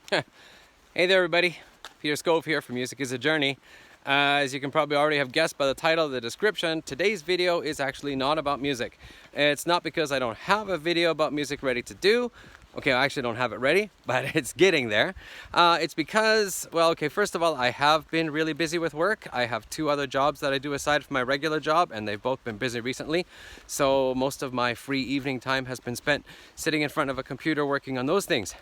Hey there everybody, Peter Scove here from Music is a Journey. As you can probably already have guessed by the title of the description, today's video is actually not about music. It's not because I don't have a video about music ready to do. Okay, I actually don't have it ready, but it's getting there. It's because, well, okay, first of all, I have been really busy with work. I have 2 other jobs that I do aside from my regular job, and they've both been busy recently. So most of my free evening time has been spent sitting in front of a computer working on those things.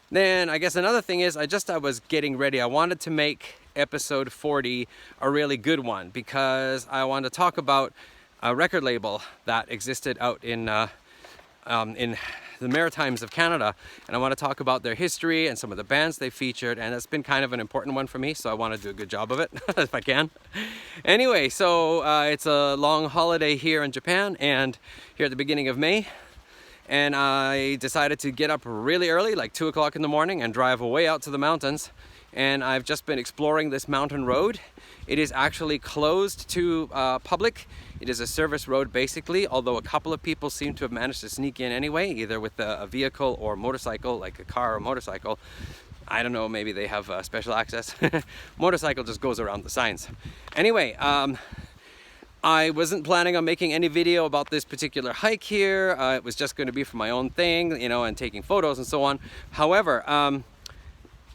Then I guess another thing is I was getting ready. I wanted to make episode 40 a really good one because I wanted to talk about a record label that existed out in the Maritimes of Canada, and I want to talk about their history and some of the bands they featured, and it's been kind of an important one for me, so I want to do a good job of it if I can. Anyway, so it's a long holiday here in Japan, and here at the beginning of May. And I decided to get up really early, like 2 o'clock in the morning, and drive way out to the mountains. And I've just been exploring this mountain road. It is actually closed to public. It is a service road basically, although a couple of people seem to have managed to sneak in anyway, either with a vehicle or motorcycle, like a car or motorcycle. I don't know, maybe they have special access. Motorcycle just goes around the signs. Anyway, I wasn't planning on making any video about this particular hike here. It was just going to be for my own thing, you know, and taking photos and so on. However, I'm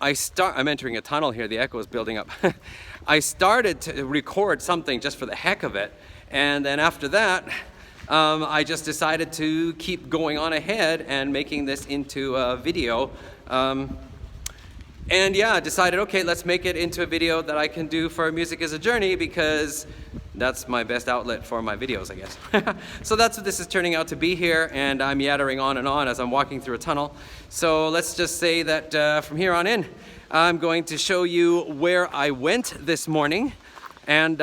entering a tunnel here. The echo is building up. I started to record something just for the heck of it. And then after that, I just decided to keep going on ahead and making this into a video. And yeah, I decided, okay, let's make it into a video that I can do for Music is a Journey, because that's my best outlet for my videos, I guess. So that's what this is turning out to be here, and I'm yattering on and on as I'm walking through a tunnel. So let's just say that from here on in, I'm going to show you where I went this morning and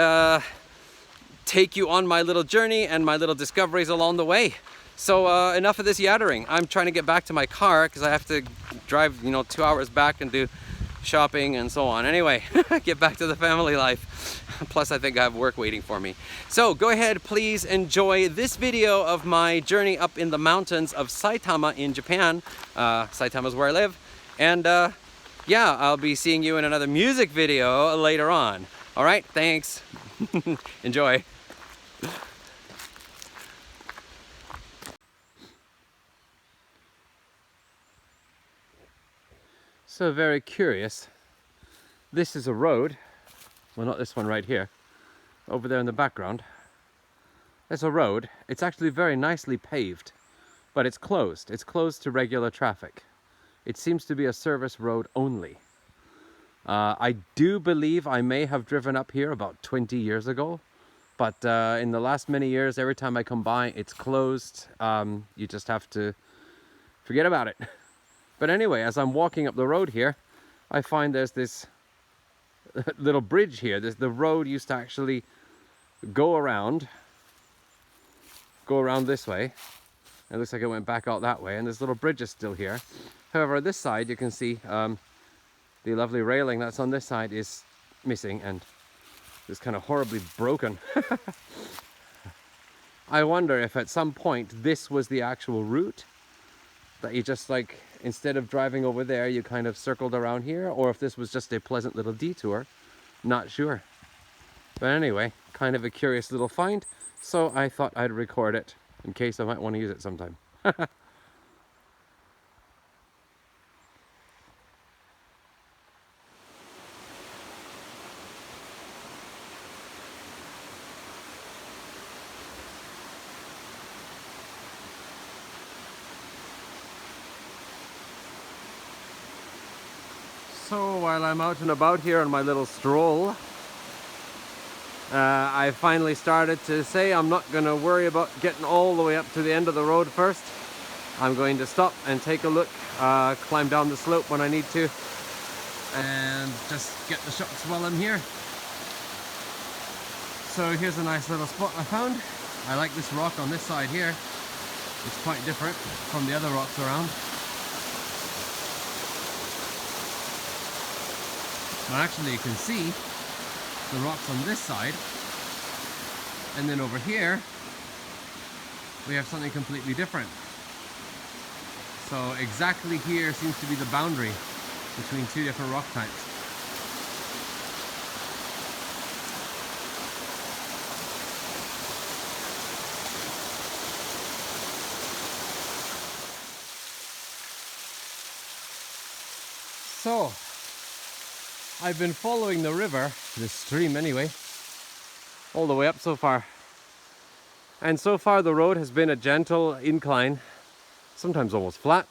take you on my little journey and my little discoveries along the way. So enough of this yattering. I'm trying to get back to my car because I have to drive, 2 hours back and do shopping and so on. Anyway, get back to the family life. Plus I think I have work waiting for me. So go ahead, please enjoy this video of my journey up in the mountains of Saitama in Japan. Saitama is where I live. And yeah, I'll be seeing you in another music video later on. All right, thanks. Enjoy. So very curious, this is a road, well not this one right here, over there in the background. There's a road. It's actually very nicely paved, but it's closed. It's closed to regular traffic. It seems to be a service road only. I do believe I may have driven up here about 20 years ago, but in the last many years, every time I come by, it's closed. You just have to forget about it. But anyway, as I'm walking up the road here, I find there's this little bridge here. The road used to actually go around this way. It looks like it went back out that way, and this little bridge is still here. However, on this side, you can see the lovely railing that's on this side is missing and is kind of horribly broken. I wonder if at some point this was the actual route, that you just like, instead of driving over there, you kind of circled around here, or if this was just a pleasant little detour. Not sure. But anyway, kind of a curious little find, so I thought I'd record it in case I might want to use it sometime. So while I'm out and about here on my little stroll, I finally started to say I'm not going to worry about getting all the way up to the end of the road first. I'm going to stop and take a look, climb down the slope when I need to, and just get the shots while I'm here. So here's a nice little spot I found. I like this rock on this side here. It's quite different from the other rocks around. But actually you can see the rocks on this side, and then over here we have something completely different. So exactly here seems to be the boundary between two different rock types. So, I've been following the river, this stream anyway, all the way up so far. And so far the road has been a gentle incline, sometimes almost flat,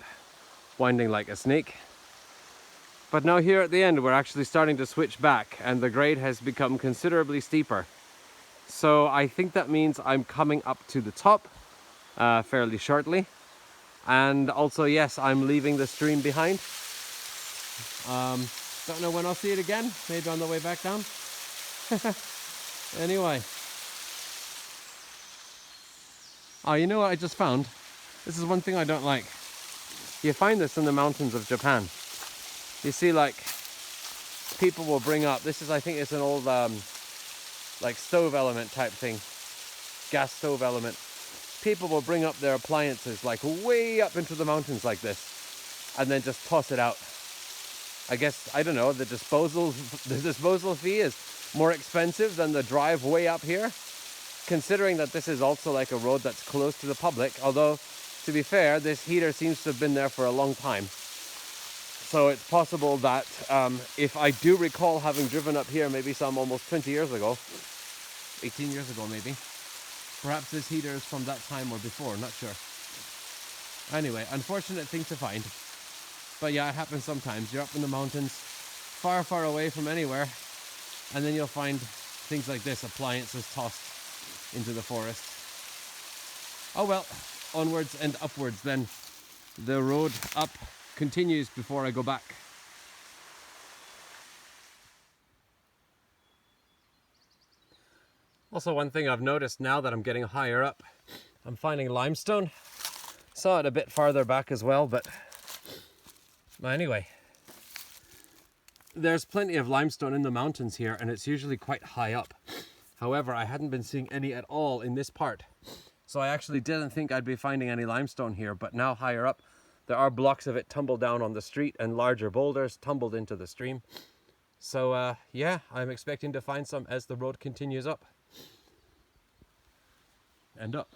winding like a snake. But now here at the end we're actually starting to switch back and the grade has become considerably steeper. So I think that means I'm coming up to the top fairly shortly. And also, yes, I'm leaving the stream behind. Don't know when I'll see it again, maybe on the way back down. Anyway. Oh, you know what I just found? This is one thing I don't like. You find this in the mountains of Japan. You see, like, people will bring up, this is, I think it's an old, like, stove element type thing. Gas stove element. People will bring up their appliances, like, way up into the mountains like this. And then just toss it out. I guess, I don't know, the disposal fee is more expensive than the drive way up here. Considering that this is also like a road that's close to the public, although to be fair, this heater seems to have been there for a long time. So it's possible that if I do recall having driven up here maybe some almost 20 years ago, 18 years ago maybe, perhaps this heater is from that time or before, not sure. Anyway, unfortunate thing to find. But yeah, it happens sometimes. You're up in the mountains, far, far away from anywhere, and then you'll find things like this, appliances tossed into the forest. Oh well, onwards and upwards then. The road up continues before I go back. Also, one thing I've noticed now that I'm getting higher up, I'm finding limestone. Saw it a bit farther back as well, but anyway. There's plenty of limestone in the mountains here and it's usually quite high up. However, I hadn't been seeing any at all in this part. So I actually didn't think I'd be finding any limestone here, but now higher up, there are blocks of it tumbled down on the street and larger boulders tumbled into the stream. So yeah, I'm expecting to find some as the road continues up. And up.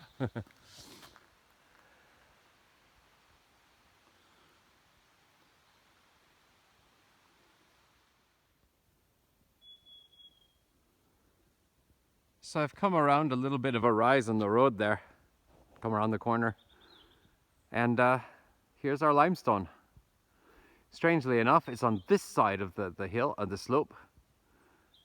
So I've come around a little bit of a rise on the road there. Come around the corner. And here's our limestone. Strangely enough, it's on this side of the hill, the slope.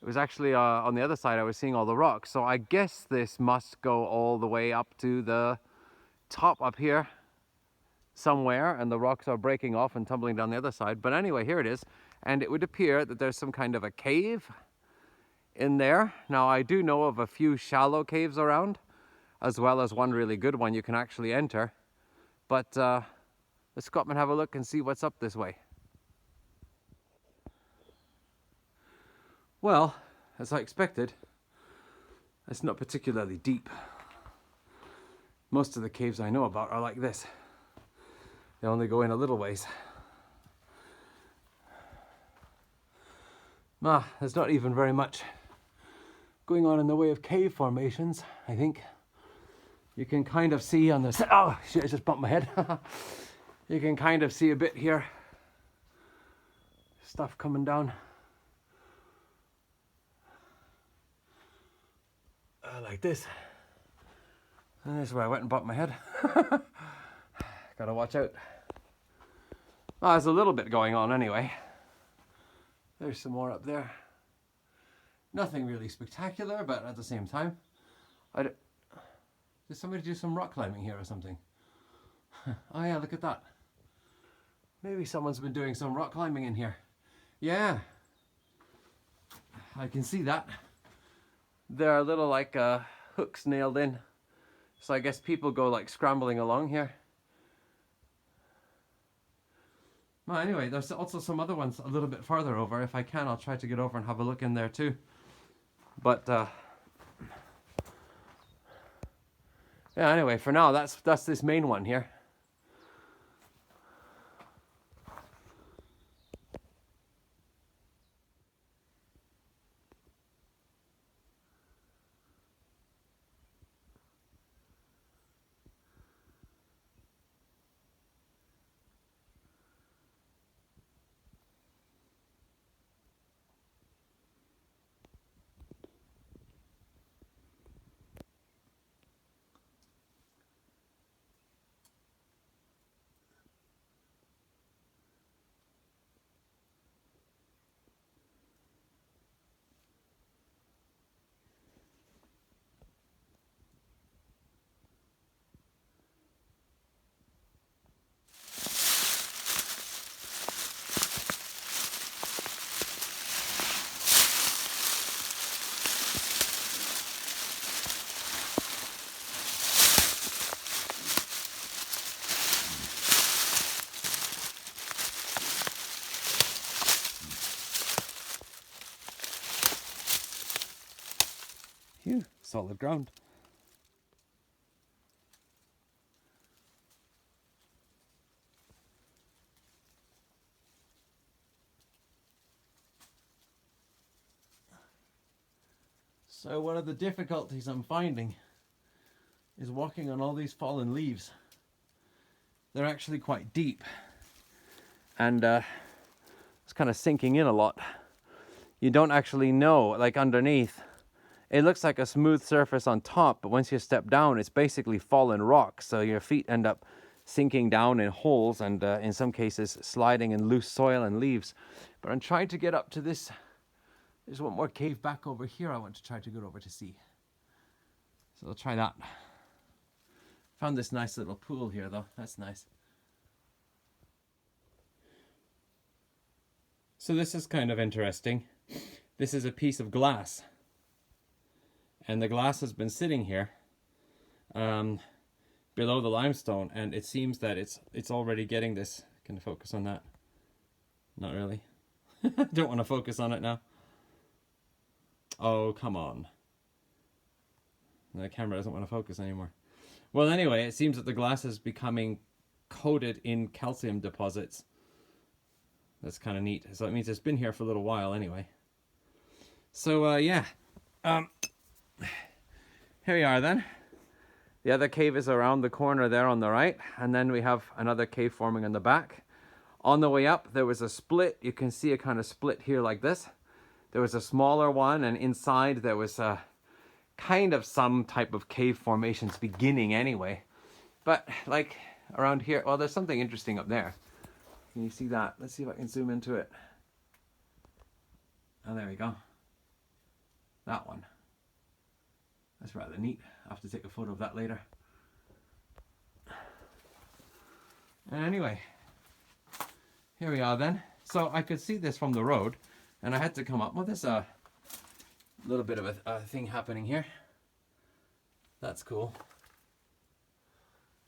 It was actually on the other side I was seeing all the rocks. So I guess this must go all the way up to the top up here somewhere. And the rocks are breaking off and tumbling down the other side. But anyway, here it is. And it would appear that there's some kind of a cave in there. Now I do know of a few shallow caves around, as well as one really good one you can actually enter. But let's go up and have a look and see what's up this way. Well, as I expected, it's not particularly deep. Most of the caves I know about are like this. They only go in a little ways. There's not even very much going on in the way of cave formations, I think. You can kind of see on this, oh shit, I just bumped my head. You can kind of see a bit here. Stuff coming down. Like this. And this is where I went and bumped my head. Gotta watch out. Well, there's a little bit going on anyway. There's some more up there. Nothing really spectacular, but at the same time, did somebody do some rock climbing here or something? Oh yeah, look at that. Maybe someone's been doing some rock climbing in here. Yeah, I can see that. There are little like hooks nailed in. So I guess people go like scrambling along here. Well, anyway, there's also some other ones a little bit farther over. If I can, I'll try to get over and have a look in there too. But yeah, anyway, for now, that's this main one here. Phew, solid ground. So one of the difficulties I'm finding is walking on all these fallen leaves. They're actually quite deep, and it's kind of sinking in a lot. You don't actually know, like underneath, it looks like a smooth surface on top, but once you step down, it's basically fallen rock. So your feet end up sinking down in holes and in some cases sliding in loose soil and leaves. But I'm trying to get up to this. There's one more cave back over here I want to try to go over to see. So I'll try that. Found this nice little pool here though, that's nice. So this is kind of interesting. This is a piece of glass. And the glass has been sitting here below the limestone, and it seems that it's already getting this. Can I focus on that? Not really. Don't want to focus on it now. Oh, come on. The camera doesn't want to focus anymore. Well, anyway, it seems that the glass is becoming coated in calcium deposits. That's kind of neat. So it means it's been here for a little while anyway. So, yeah. Here we are then. The other cave is around the corner there on the right. And then we have another cave forming on the back. On the way up, there was a split. You can see a kind of split here like this. There was a smaller one, and inside there was a kind of some type of cave formations beginning anyway. But like around here, well, there's something interesting up there. Can you see that? Let's see if I can zoom into it. Oh, there we go. That one. That's rather neat. I'll have to take a photo of that later. And anyway, here we are then. So I could see this from the road, and I had to come up. Well, there's a little bit of a thing happening here. That's cool.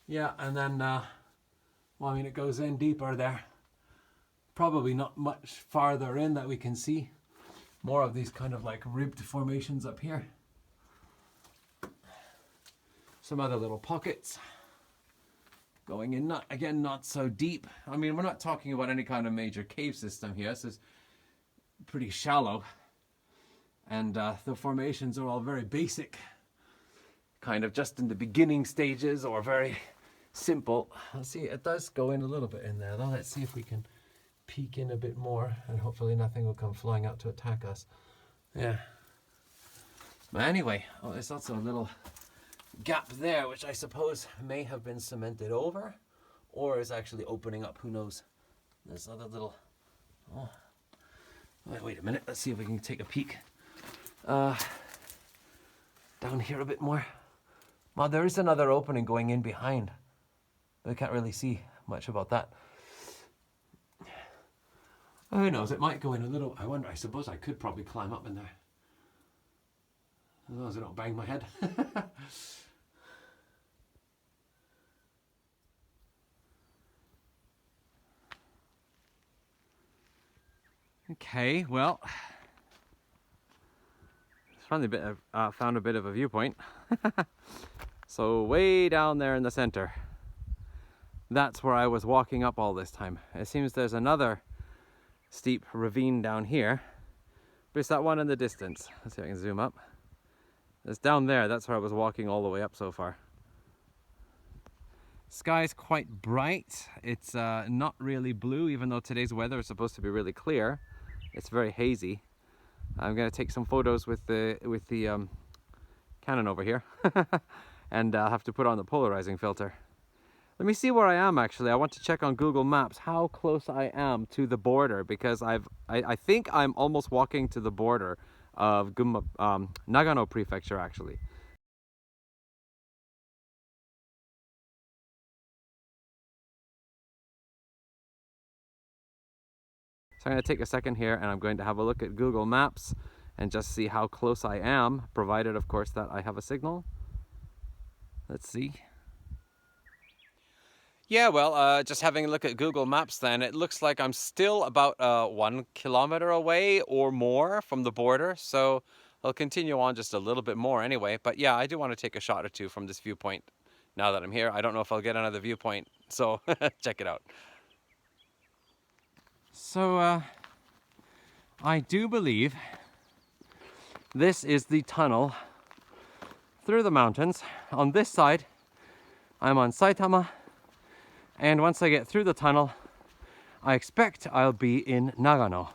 Yeah, and then, well, I mean, it goes in deeper there. Probably not much farther in that we can see. More of these kind of like ribbed formations up here. Some other little pockets. Going in, not so deep. I mean, we're not talking about any kind of major cave system here. This is pretty shallow. And the formations are all very basic. Kind of just in the beginning stages, or very simple. Let's see, it does go in a little bit in there though. Let's see if we can peek in a bit more, and hopefully nothing will come flying out to attack us. Yeah. But anyway, oh, there's also a little gap there, which I suppose may have been cemented over, or is actually opening up. Who knows? There's other little. Oh, wait a minute. Let's see if we can take a peek. Down here a bit more. Well, there is another opening going in behind, but I can't really see much about that. Oh, who knows? It might go in a little. I wonder. I suppose I could probably climb up in there, as long as I don't bang my head. Okay, well, found a bit of a viewpoint. So way down there in the center, that's where I was walking up all this time. It seems there's another steep ravine down here, but it's that one in the distance. Let's see if I can zoom up. It's down there. That's where I was walking all the way up so far. Sky's quite bright. It's not really blue, even though today's weather is supposed to be really clear. It's very hazy. I'm going to take some photos with the Canon over here, and I'll have to put on the polarizing filter. Let me see where I am actually. I want to check on Google Maps how close I am to the border, because I think I'm almost walking to the border of Nagano Prefecture actually. So I'm going to take a second here, and I'm going to have a look at Google Maps and just see how close I am, provided of course that I have a signal. Let's see. Yeah, well, just having a look at Google Maps then, it looks like I'm still about 1 kilometer away or more from the border. So I'll continue on just a little bit more anyway. But yeah, I do want to take a shot or two from this viewpoint now that I'm here. I don't know if I'll get another viewpoint, so check it out. So I do believe this is the tunnel through the mountains. On this side, I'm on Saitama, and once I get through the tunnel, I expect I'll be in Nagano.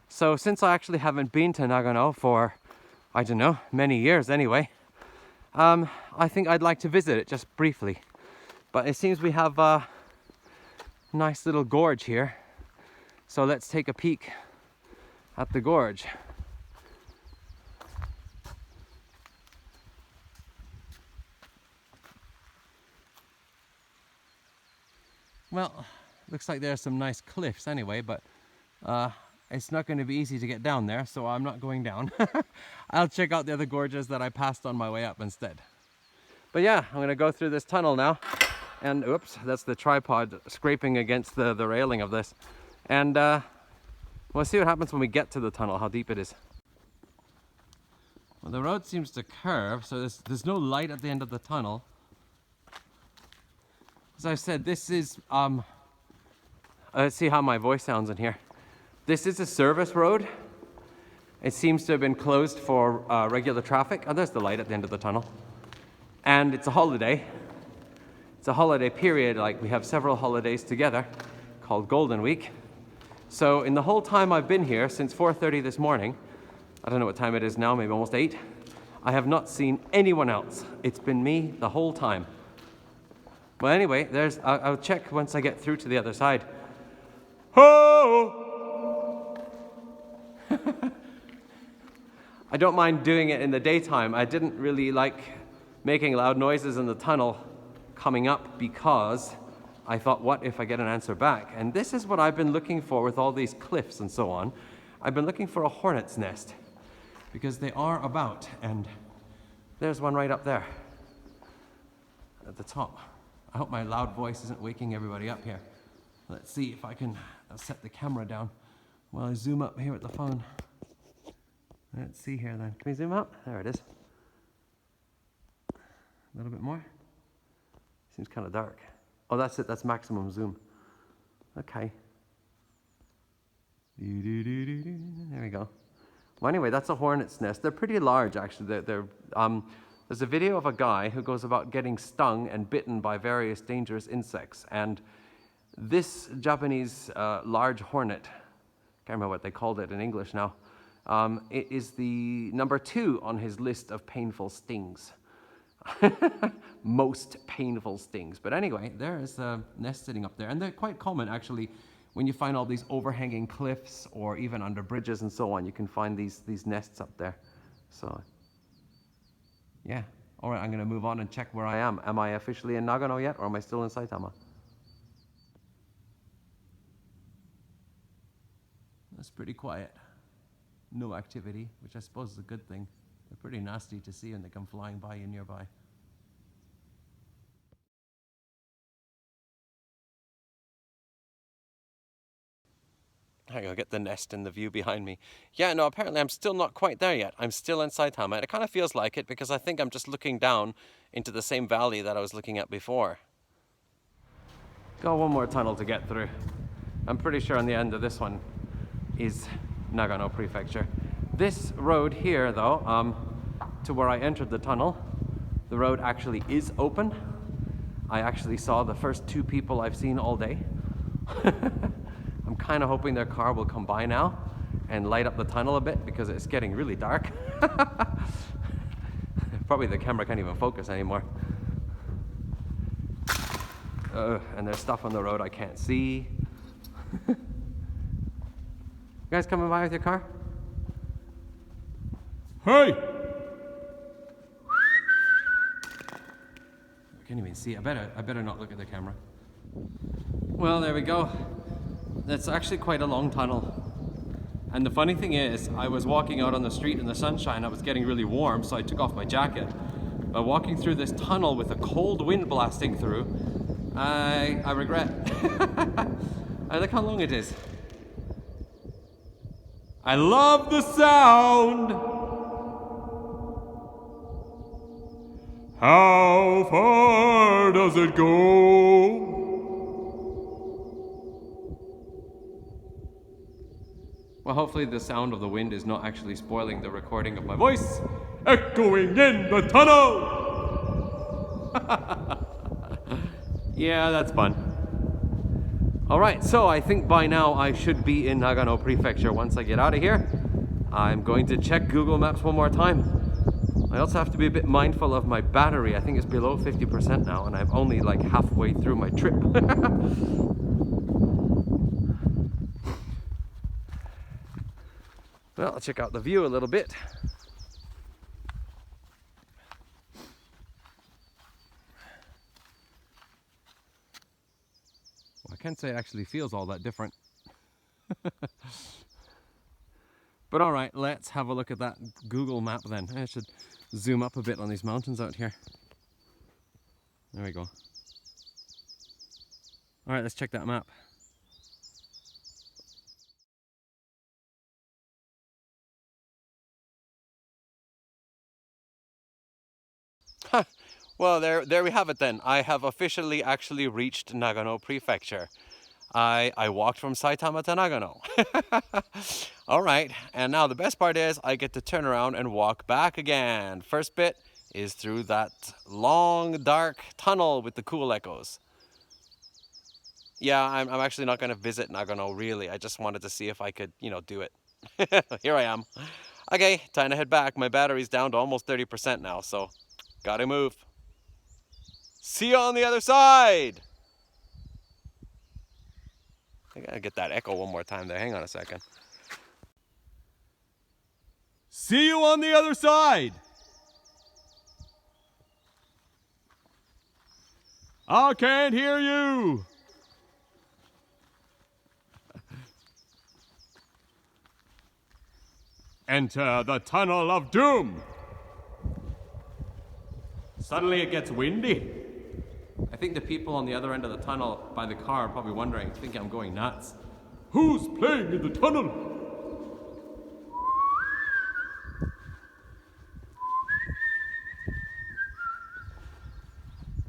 So since I actually haven't been to Nagano for, I don't know, many years anyway, I think I'd like to visit it just briefly. But it seems we have a nice little gorge here. So let's take a peek at the gorge. Well, looks like there's some nice cliffs anyway, but it's not going to be easy to get down there, so I'm not going down. I'll check out the other gorges that I passed on my way up instead. But yeah, I'm going to go through this tunnel now. And oops, that's the tripod scraping against the railing of this. And we'll see what happens when we get to the tunnel, how deep it is. Well, the road seems to curve, so there's no light at the end of the tunnel. As I said, this is, let's see how my voice sounds in here. This is a service road. It seems to have been closed for regular traffic. Oh, there's the light at the end of the tunnel. And it's a holiday. It's a holiday period, like we have several holidays together called Golden Week. So in the whole time I've been here, since 4:30 this morning, I don't know what time it is now, maybe almost 8, I have not seen anyone else. It's been me the whole time. Well, anyway, I'll check once I get through to the other side. Oh! I don't mind doing it in the daytime. I didn't really like making loud noises in the tunnel coming up because I thought, what if I get an answer back? And this is what I've been looking for with all these cliffs and so on. I've been looking for a hornet's nest because they are about, and there's one right up there at the top. I hope my loud voice isn't waking everybody up here. Let's see if I can set the camera down while I zoom up here with the phone. Let's see here then. Can we zoom up? There it is. A little bit more. Seems kind of dark. Oh, that's it. That's maximum zoom. Okay. There we go. Well, anyway, that's a hornet's nest. They're pretty large, actually. There's a video of a guy who goes about getting stung and bitten by various dangerous insects. And this Japanese large hornet, can't remember what they called it in English now, it is the number 2 on his list of painful stings. Most painful stings. But anyway, there is a nest sitting up there. And they're quite common, actually. When you find all these overhanging cliffs or even under bridges and so on, you can find these nests up there. So, yeah. All right, I'm going to move on and check where I am. Am I officially in Nagano yet, or am I still in Saitama? That's pretty quiet. No activity, which I suppose is a good thing. They're pretty nasty to see when they come flying by you nearby. I gotta get the nest and the view behind me. Yeah, no, apparently I'm still not quite there yet. I'm still in Saitama, and it kind of feels like it because I think I'm just looking down into the same valley that I was looking at before. Got one more tunnel to get through. I'm pretty sure on the end of this one is Nagano Prefecture. This road here, though, to where I entered the tunnel, the road actually is open. I actually saw the first 2 people I've seen all day. I'm kind of hoping their car will come by now and light up the tunnel a bit because it's getting really dark. Probably the camera can't even focus anymore. And there's stuff on the road I can't see. You guys coming by with your car? Hey! I can't even see. I better not look at the camera. Well, there we go. That's actually quite a long tunnel. And the funny thing is, I was walking out on the street in the sunshine. I was getting really warm, so I took off my jacket. But walking through this tunnel with a cold wind blasting through, I regret. Look how long it is. I love the sound. How far does it go? Well, hopefully the sound of the wind is not actually spoiling the recording of my voice. Echoing in the tunnel! Yeah, that's fun. Alright, so I think by now I should be in Nagano Prefecture once I get out of here. I'm going to check Google Maps one more time. I also have to be a bit mindful of my battery. I think it's below 50% now, and I'm only like halfway through my trip. Well, I'll check out the view a little bit. Well, I can't say it actually feels all that different. But all right, let's have a look at that Google map then. I should zoom up a bit on these mountains out here. There we go. All right, let's check that map. Huh. Well, there we have it then. I have officially actually reached Nagano Prefecture. I walked from Saitama to Nagano. All right, and now the best part is I get to turn around and walk back again. First bit is through that long, dark tunnel with the cool echoes. Yeah, I'm actually not going to visit Nagano, really. I just wanted to see if I could, do it. Here I am. Okay, time to head back. My battery's down to almost 30% now, so gotta move. See you on the other side! I gotta get that echo one more time there. Hang on a second. See you on the other side! I can't hear you! Enter the tunnel of doom! Suddenly it gets windy. I think the people on the other end of the tunnel by the car are probably wondering, thinking I'm going nuts. Who's playing in the tunnel?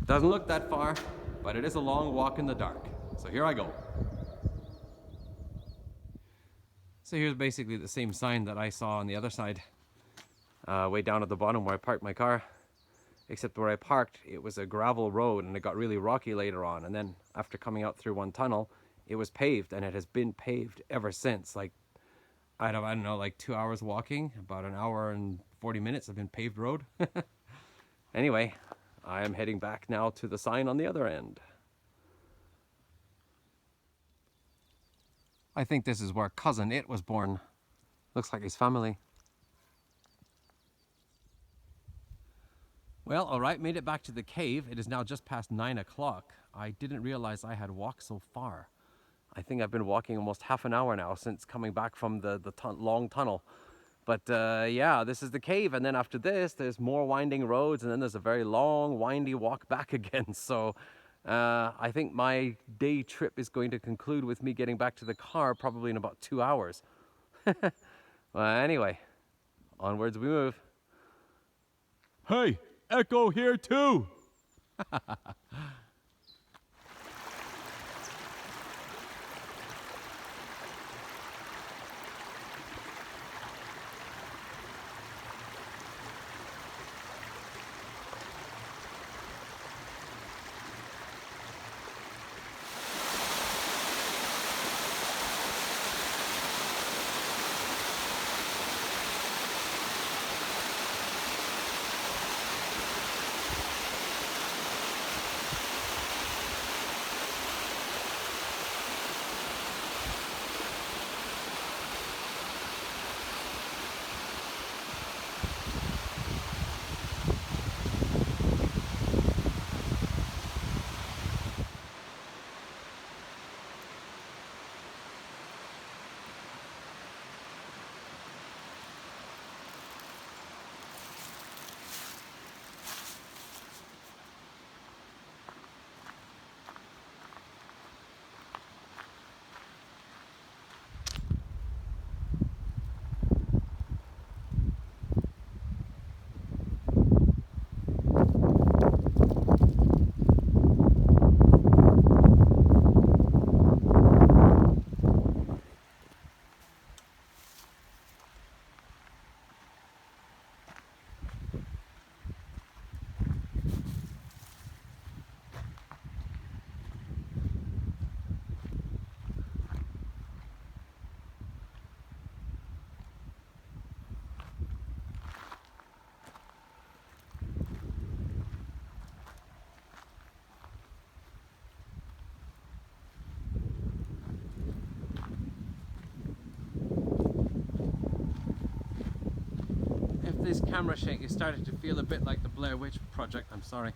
Doesn't look that far, but it is a long walk in the dark. So here I go. So here's basically the same sign that I saw on the other side, way down at the bottom where I parked my car. Except where I parked, it was a gravel road and it got really rocky later on. And then after coming out through one tunnel, it was paved, and it has been paved ever since. Like, I don't know, like 2 hours walking, about an hour and 40 minutes have been paved road. Anyway, I am heading back now to the sign on the other end. I think this is where Cousin It was born. Looks like his family. Well, all right, made it back to the cave. It is now just past 9 o'clock. I didn't realize I had walked so far. I think I've been walking almost half an hour now since coming back from the long tunnel. But yeah, this is the cave, and then after this, there's more winding roads, and then there's a very long, windy walk back again. So I think my day trip is going to conclude with me getting back to the car probably in about 2 hours. Well, anyway, onwards we move. Hey! Echo here too! this camera shake is starting to feel a bit like the Blair Witch Project. I'm sorry.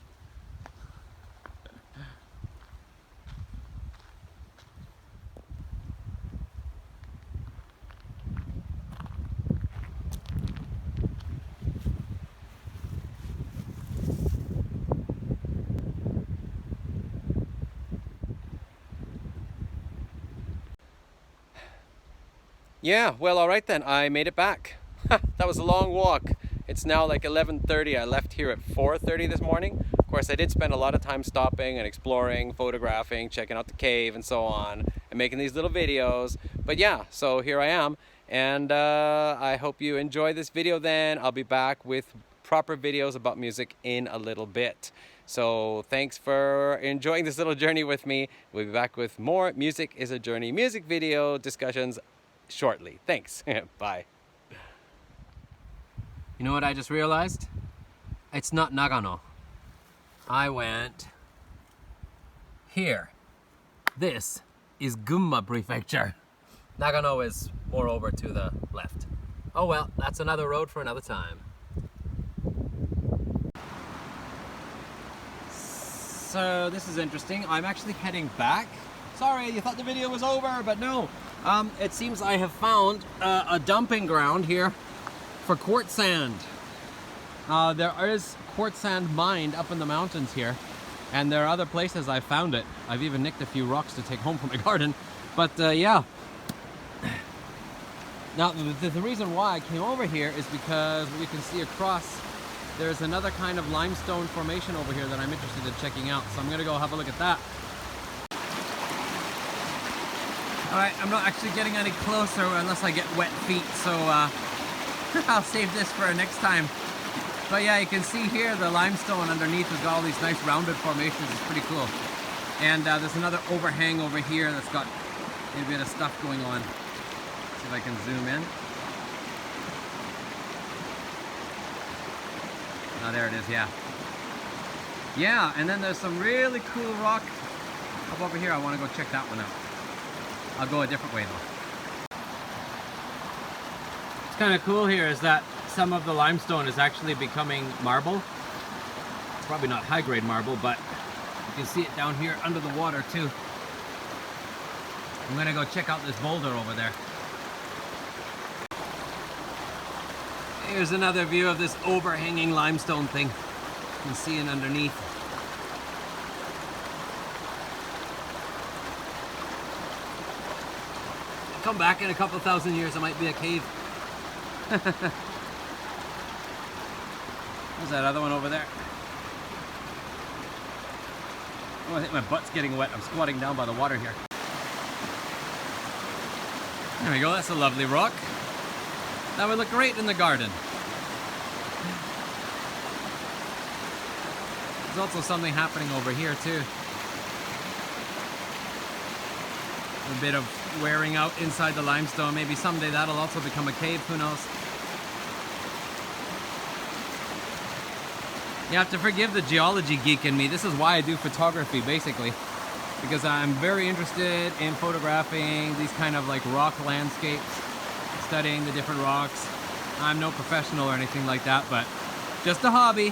Yeah, well, all right then, I made it back. That was a long walk. It's now like 11:30. I left here at 4:30 this morning. Of course, I did spend a lot of time stopping and exploring, photographing, checking out the cave and so on, and making these little videos. But yeah, so here I am, and I hope you enjoy this video then. I'll be back with proper videos about music in a little bit. So thanks for enjoying this little journey with me. We'll be back with more Music is a Journey music video discussions shortly. Thanks. Bye. You know what I just realized? It's not Nagano. I went here. This is Gunma Prefecture. Nagano is more over to the left. Oh well, that's another road for another time. So this is interesting. I'm actually heading back. Sorry, you thought the video was over, but no. It seems I have found a dumping ground here for quartz sand. There is quartz sand mined up in the mountains here, and there are other places I found it. I've even nicked a few rocks to take home from my garden, but yeah. Now the reason why I came over here is because we can see across there's another kind of limestone formation over here that I'm interested in checking out, so I'm gonna go have a look at that. Alright, I'm not actually getting any closer unless I get wet feet, so I'll save this for next time. But yeah, you can see here the limestone underneath has got all these nice rounded formations. It's pretty cool. And there's another overhang over here that's got a bit of stuff going on. Let's see if I can zoom in. Oh, there it is, yeah. Yeah, and then there's some really cool rock up over here. I want to go check that one out. I'll go a different way though. What's kind of cool here is that some of the limestone is actually becoming marble. It's probably not high-grade marble, but you can see it down here under the water too. I'm gonna go check out this boulder over there. Here's another view of this overhanging limestone thing. You can see it underneath. Come back in a couple thousand years, it might be a cave. There's that other one over there. Oh, I think my butt's getting wet. I'm squatting down by the water here. There we go, that's a lovely rock. That would look great in the garden. There's also something happening over here too. A bit of wearing out inside the limestone. Maybe someday that'll also become a cave, who knows. You have to forgive the geology geek in me. This is why I do photography, basically. Because I'm very interested in photographing these kind of like rock landscapes, studying the different rocks. I'm no professional or anything like that, but just a hobby.